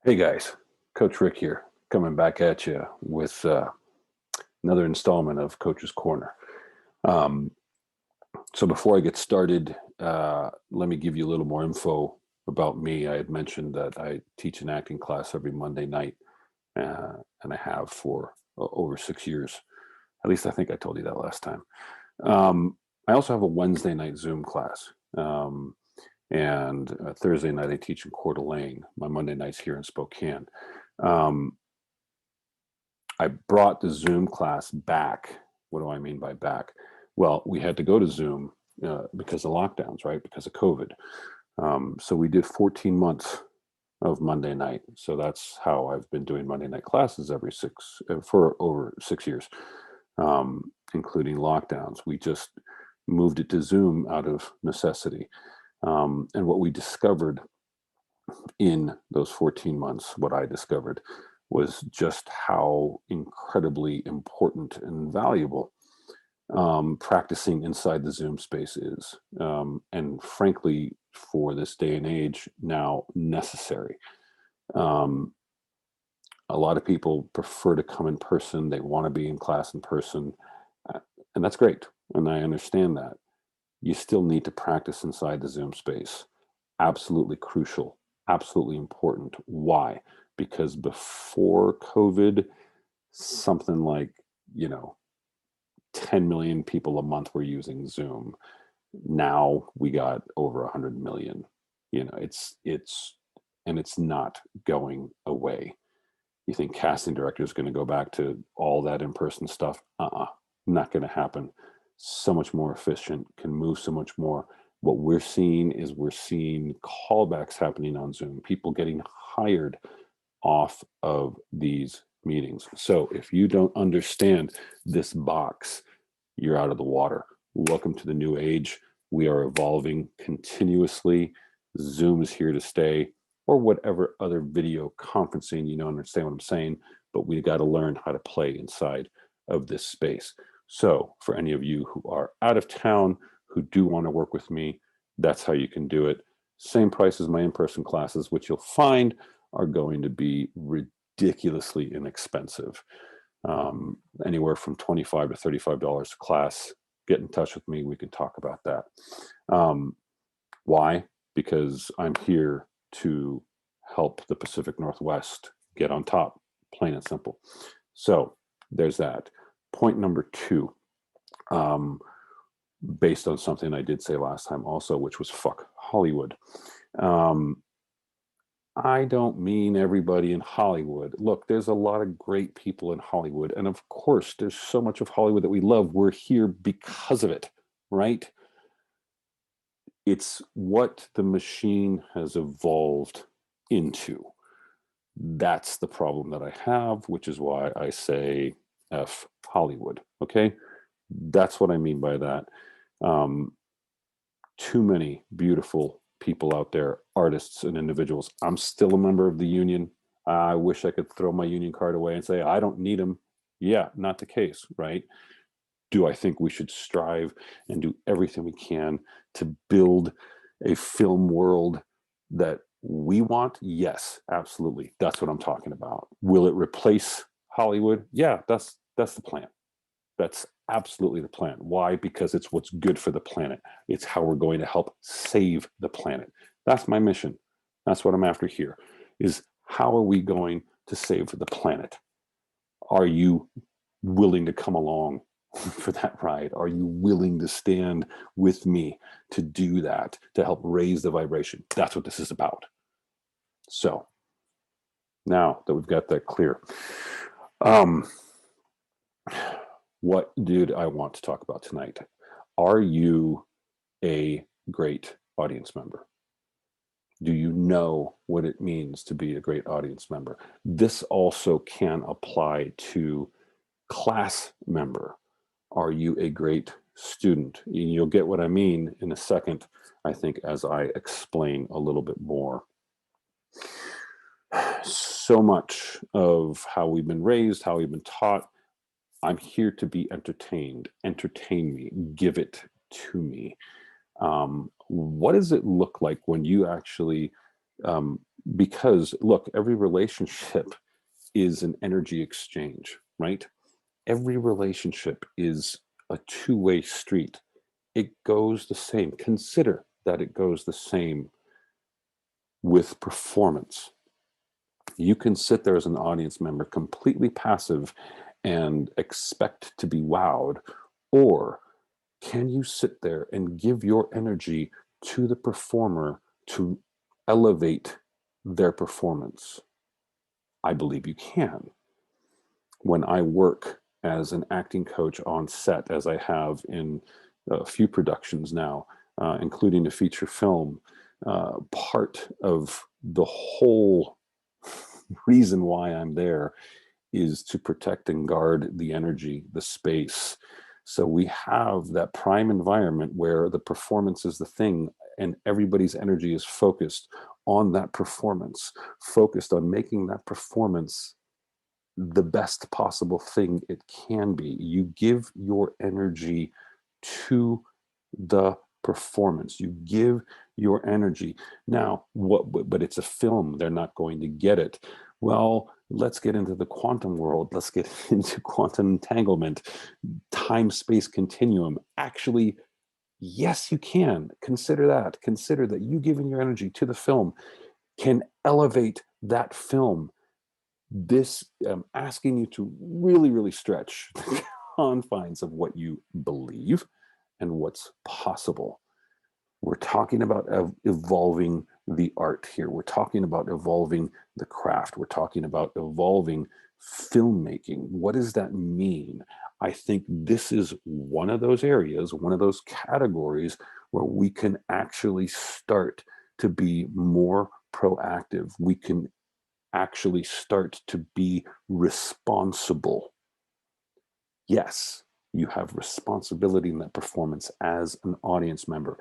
Hey guys, Coach Rick here, coming back at you with another installment of Coach's Corner. Um, so before I get started, let me give you a little more info about me. I had mentioned that I teach an acting class every Monday night, and I have for over 6 years. At least I think I told you that last time. I also have a Wednesday night Zoom class. And Thursday night I teach in Coeur d'Alene. My Monday nights here in Spokane. Um, I brought the Zoom class back. What do I mean by back? Well, we had to go to Zoom because of lockdowns, right? Because of COVID. So we did 14 months of Monday night. So that's how I've been doing Monday night classes for over 6 years, including lockdowns. We just moved it to Zoom out of necessity. And what we discovered in those 14 months, what I discovered was just how incredibly important and valuable practicing inside the Zoom space is. And frankly, for this day and age, now necessary. Um, a lot of people prefer to come in person, they want to be in class in person, uh, and that's great. And I understand that. You still need to practice inside the Zoom space. Absolutely crucial, absolutely important. Why? Because before COVID, something like, you know, 10 million people a month were using Zoom. Now we got over 100 million. And it's not going away. You think casting director is going to go back to all that in-person stuff? Not going to happen. So much more efficient, can move so much more. What we're seeing is we're seeing callbacks happening on Zoom, people getting hired off of these meetings. So if you don't understand this box, you're out of the water. Welcome to the new age. We are evolving continuously. Zoom is here to stay, or whatever other video conferencing, you don't understand what I'm saying, but we got to learn how to play inside of this space. So for any of you who are out of town, who do want to work with me, that's how you can do it. Same price as my in-person classes, which you'll find are going to be ridiculously inexpensive. Anywhere from $25 to $35 a class. Get in touch with me. We can talk about that. Why? Because I'm here to help the Pacific Northwest get on top, plain and simple. So there's that. Point number two, based on something I did say last time also, which was fuck Hollywood. I don't mean everybody in Hollywood. Look, there's a lot of great people in Hollywood. And of course, there's so much of Hollywood that we love. We're here because of it, right? It's what the machine has evolved into. That's the problem that I have, which is why I say F Hollywood. Okay. That's what I mean by that. Too many beautiful people out there, artists and individuals. I'm still a member of the union. I wish I could throw my union card away and say, I don't need them. Yeah, not the case, right? Do I think we should strive and do everything we can to build a film world that we want? Yes, absolutely. That's what I'm talking about. Will it replace Hollywood? Yeah, that's the plan. That's absolutely the plan. Why? Because it's what's good for the planet. It's how we're going to help save the planet. That's my mission. That's what I'm after here, is how are we going to save the planet? Are you willing to come along for that ride? Are you willing to stand with me to do that, to help raise the vibration? That's what this is about. So now that we've got that clear, um, what did I want to talk about tonight? Are you a great audience member? Do you know what it means to be a great audience member? This also can apply to class member. Are you a great student? You'll get what I mean in a second, I think, as I explain a little bit more. So much of how we've been raised, how we've been taught, I'm here to be entertained. Entertain me. Give it to me. What does it look like when you actually Because look, every relationship is an energy exchange, right? Every relationship is a two-way street. It goes the same. Consider that it goes the same with performance. You can sit there as an audience member completely passive and expect to be wowed, or can you sit there and give your energy to the performer to elevate their performance? I believe you can. When I work as an acting coach on set, as I have in a few productions now, including a feature film, part of the whole reason why I'm there is to protect and guard the energy, the space. So we have that prime environment where the performance is the thing and everybody's energy is focused on that performance, focused on making that performance the best possible thing it can be. You give your energy to the performance. You give your energy. Now, but it's a film. They're not going to get it. Well, let's get into the quantum world. Let's get into quantum entanglement, time-space continuum. Actually, yes, you can. Consider that. Consider that you giving your energy to the film can elevate that film. This asking you to really, really stretch the confines of what you believe and what's possible. We're talking about evolving the art here. We're talking about evolving the craft. We're talking about evolving filmmaking. What does that mean? I think this is one of those areas, one of those categories where we can actually start to be more proactive. We can actually start to be responsible. Yes, you have responsibility in that performance as an audience member.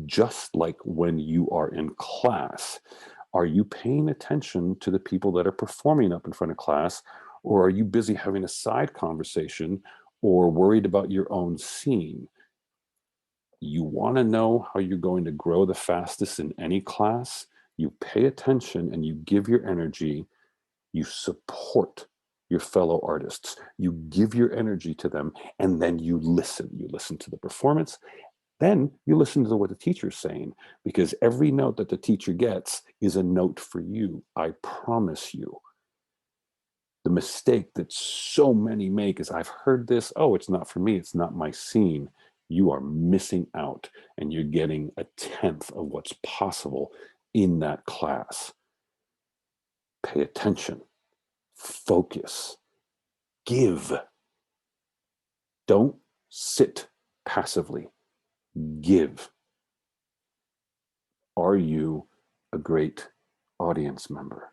Just like when you are in class, are you paying attention to the people that are performing up in front of class, or are you busy having a side conversation or worried about your own scene? You want to know how you're going to grow the fastest in any class? You pay attention and you give your energy. You support your fellow artists. You give your energy to them, and then you listen. You listen to the performance. Then you listen to what the teacher's saying, because every note that the teacher gets is a note for you. I promise you. The mistake that so many make is, I've heard this, oh, it's not for me, it's not my scene. You are missing out, and you're getting a tenth of what's possible in that class. Pay attention. Focus. Give. Don't sit passively. Give. Are you a great audience member?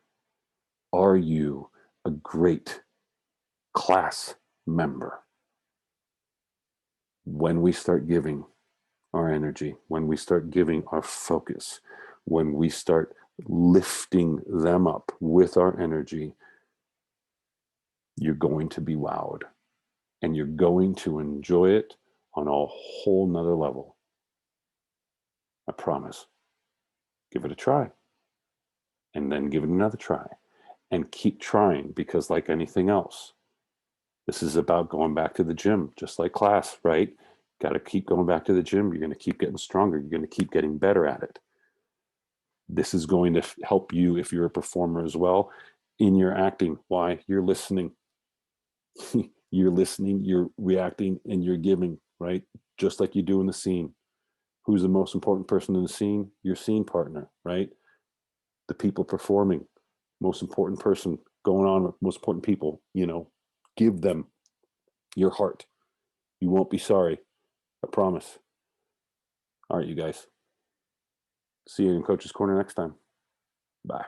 Are you a great class member? When we start giving our energy, when we start giving our focus, when we start lifting them up with our energy, you're going to be wowed, and you're going to enjoy it on a whole nother level. I promise. Give it a try, and then give it another try, and keep trying, because like anything else, this is about going back to the gym, just like class, right? Got to keep going back to the gym. You're going to keep getting stronger. You're going to keep getting better at it. This is going to help you if you're a performer as well in your acting. Why? You're listening. You're listening, you're reacting, and you're giving, right? Just like you do in the scene. Who's the most important person in the scene? Your scene partner, right? The people performing. Most important person going on with most important people, give them your heart. You won't be sorry. I promise. All right, you guys. See you in Coach's Corner next time. Bye.